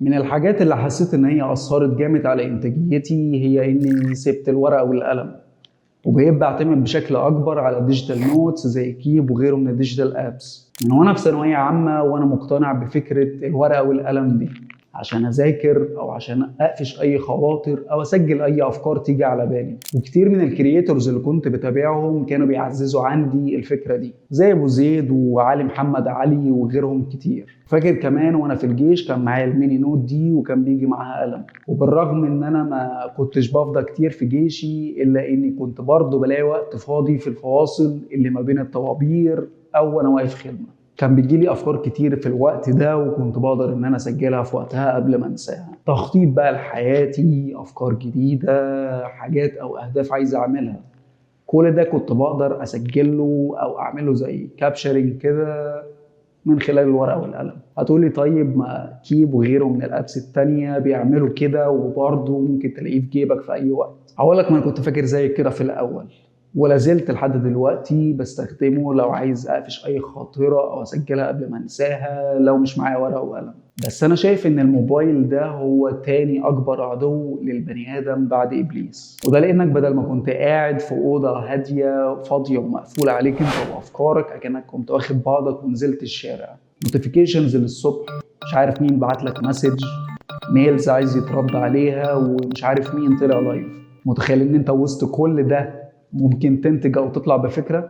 من الحاجات اللي حسيت ان هي اثرت جامد على انتاجيتي هي اني سبت الورقه والقلم، وبقيت بعتمد بشكل اكبر على الديجيتال نوتس زي كيب وغيره من الديجيتال ابس. من وانا في ثانويه عامه وانا مقتنع بفكره الورقه والقلم دي عشان اذاكر او عشان اقفش اي خواطر او اسجل اي افكار تيجي على بالي. وكتير من الكرييتورز اللي كنت بتابعهم كانوا بيعززوا عندي الفكره دي زي ابو زيد وعلي محمد علي وغيرهم كتير. فاكر كمان وانا في الجيش كان معايا الميني نوت دي وكان بيجي معاها قلم، وبالرغم ان انا ما كنتش بفضى كتير في جيشي الا اني كنت برضه بلاقي وقت فاضي في الفواصل اللي ما بين الطوابير او وانا واقف خدمه. كان بيجيلي افكار كتير في الوقت ده وكنت بقدر ان انا اسجلها في وقتها قبل ما انساها. تخطيط بقى لحياتي، افكار جديده، حاجات او اهداف عايز اعملها، كل ده كنت بقدر اسجله او اعمله زي كابشرنج كده من خلال الورقه والقلم. هتقولي طيب ما كيب وغيره من الابس التانية بيعملوا كده وبرضه ممكن تلاقيه في جيبك في اي وقت. هقول لك ما انا كنت فاكر زي كده في الاول، ولا زلت لحد دلوقتي بستخدمه لو عايز اقفش اي خاطره او اسجلها قبل ما انساها لو مش معايا ورقه وقلم. بس انا شايف ان الموبايل ده هو تاني اكبر عدو للبني ادم بعد ابليس، وده لانك بدل ما كنت قاعد في اوضه هاديه فاضيه ومقفوله عليك انت وافكارك اكنك كنت واخد بعضك ونزلت الشارع. نوتيفيكيشنز للصبح، مش عارف مين بعت لك مسج، ميلز عايز يترد عليها، ومش عارف مين طلع لايف. متخيل ان انت وسط كل ده ممكن تنتج او تطلع بفكره؟